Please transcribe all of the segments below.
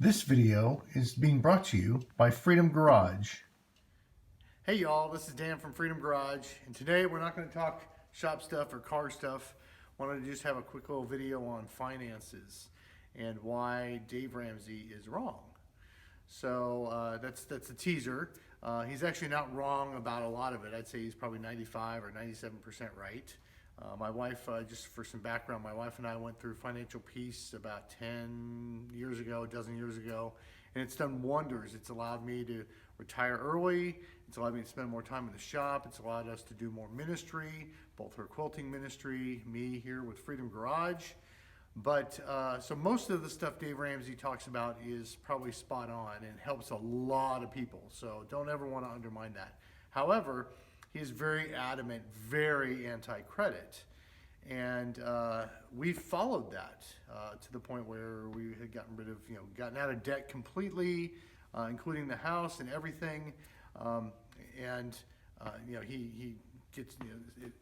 This video is being brought to you by Freedom Garage. Hey y'all, this is Dan from Freedom Garage, and today we're not going to talk shop stuff or car stuff. Wanted to just have a quick little video on finances and why Dave Ramsey is wrong. So that's a teaser. He's actually not wrong about a lot of it. I'd say he's probably 95 or 97% right. My wife, just for some background, my wife and I went through financial peace about 10 years ago, a dozen years ago, and it's done wonders. It's allowed me to retire early. It's allowed me to spend more time in the shop. It's allowed us to do more ministry, both her quilting ministry, me here with Freedom Garage. But so most of the stuff Dave Ramsey talks about is probably spot on and helps a lot of people. So don't ever want to undermine that. However, he is very adamant, very anti-credit. And we followed that to the point where we had gotten rid of, gotten out of debt completely, including the house and everything. He gets, it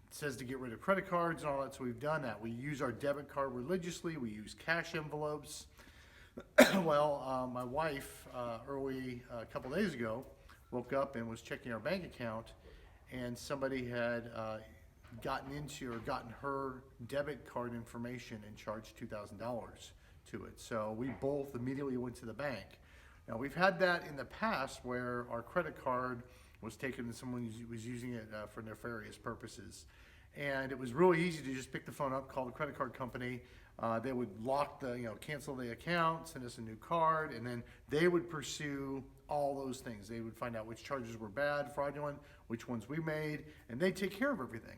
says to get rid of credit cards and all that, so we've done that. We use our debit card religiously. We use cash envelopes. Well, my wife, a couple days ago, woke up and was checking our bank account, and somebody had gotten her debit card information and charged $2,000 to it. So we both immediately went to the bank. Now, we've had that in the past where our credit card was taken and someone was using it for nefarious purposes. And it was really easy to just pick the phone up, call the credit card company. They would cancel the account, send us a new card, and then they would pursue all those things. They would find out which charges were bad, fraudulent, which ones we made, and they'd take care of everything.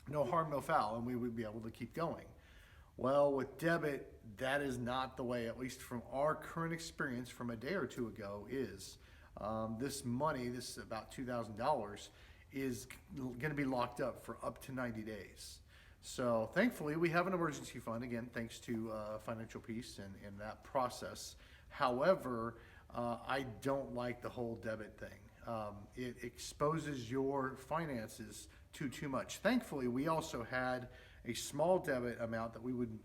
No harm, no foul, and we would be able to keep going. Well, with debit, that is not the way, at least from our current experience from a day or two ago, is. This money, this about $2,000, is going to be locked up for up to 90 days. So thankfully, we have an emergency fund, again, thanks to financial peace and that process. However, I don't like the whole debit thing. It exposes your finances to too much. Thankfully, we also had a small debit amount that we would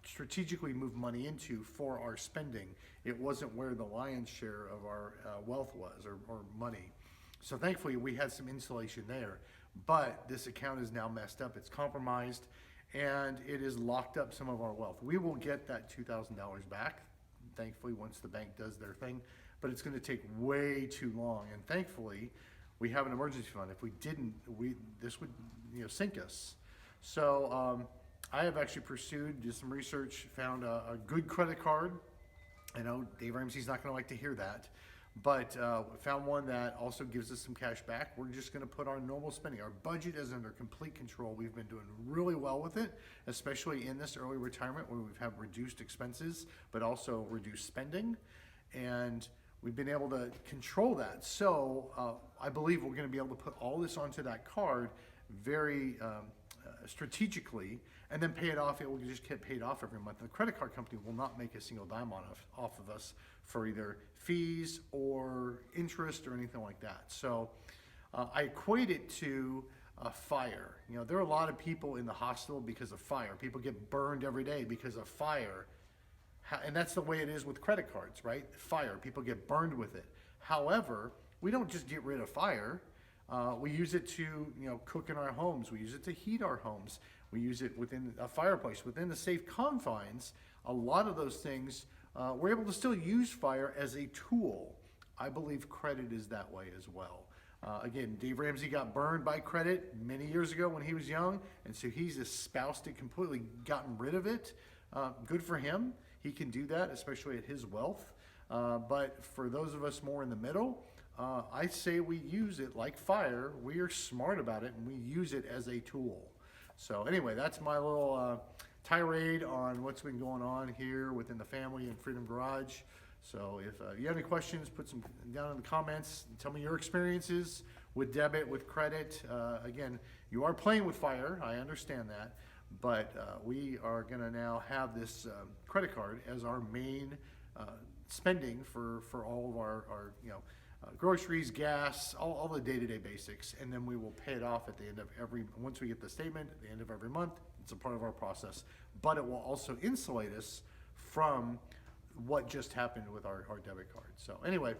strategically move money into for our spending. It wasn't where the lion's share of our wealth was or money. So thankfully, we had some insulation there. But this account is now messed up. It's compromised, and it has locked up some of our wealth. We will get that $2,000 back, thankfully, once the bank does their thing. But it's going to take way too long. And thankfully, we have an emergency fund. If we didn't, this would sink us. So I have actually pursued, did some research, found a good credit card. I know Dave Ramsey's not going to like to hear that. But found one that also gives us some cash back. We're just going to put our normal spending. Our budget is under complete control. We've been doing really well with it, especially in this early retirement where we've had reduced expenses, but also reduced spending. And we've been able to control that. So I believe we're going to be able to put all this onto that card very strategically, and then pay it off. It will just get paid off every month. The credit card company will not make a single dime off of us for either fees or interest or anything like that. So I equate it to a fire. There are a lot of people in the hospital because of fire. People get burned every day because of fire. And that's the way it is with credit cards, right? Fire, people get burned with it. However, we don't just get rid of fire. We use it to, cook in our homes. We use it to heat our homes. We use it within a fireplace, within the safe confines. A lot of those things, we're able to still use fire as a tool. I believe credit is that way as well. Again, Dave Ramsey got burned by credit many years ago when he was young, and so he's espoused it completely, gotten rid of it. Good for him. He can do that, especially at his wealth. But for those of us more in the middle, I say we use it like fire. We are smart about it, and we use it as a tool. So anyway, that's my little tirade on what's been going on here within the family and Freedom Garage. So if you have any questions, put some down in the comments. Tell me your experiences with debit, with credit. Again, you are playing with fire. I understand that. But we are going to now have this credit card as our main spending for all of our groceries, gas, all the day-to-day basics, and then we will pay it off at the end of once we get the statement at the end of every month. It's a part of our process, but it will also insulate us from what just happened with our debit card. So anyway,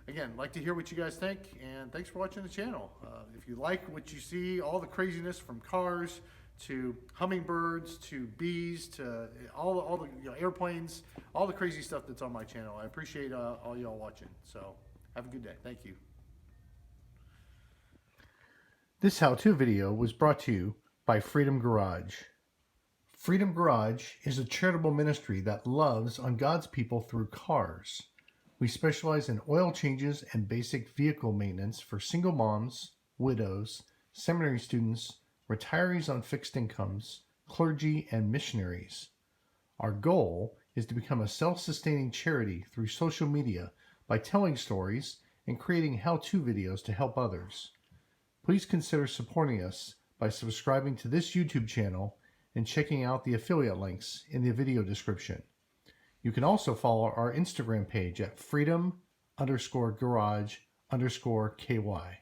again, like to hear what you guys think, and thanks for watching the channel. If you like what you see, all the craziness from cars to hummingbirds to bees to all the airplanes, all the crazy stuff that's on my channel, I appreciate all y'all watching. So have a good day. Thank you. This how-to video was brought to you by Freedom Garage. Freedom Garage is a charitable ministry that loves on God's people through cars. We specialize in oil changes and basic vehicle maintenance for single moms, widows, seminary students, retirees on fixed incomes, clergy, and missionaries. Our goal is to become a self-sustaining charity through social media by telling stories and creating how-to videos to help others. Please consider supporting us by subscribing to this YouTube channel and checking out the affiliate links in the video description. You can also follow our Instagram page at freedom_garage_KY.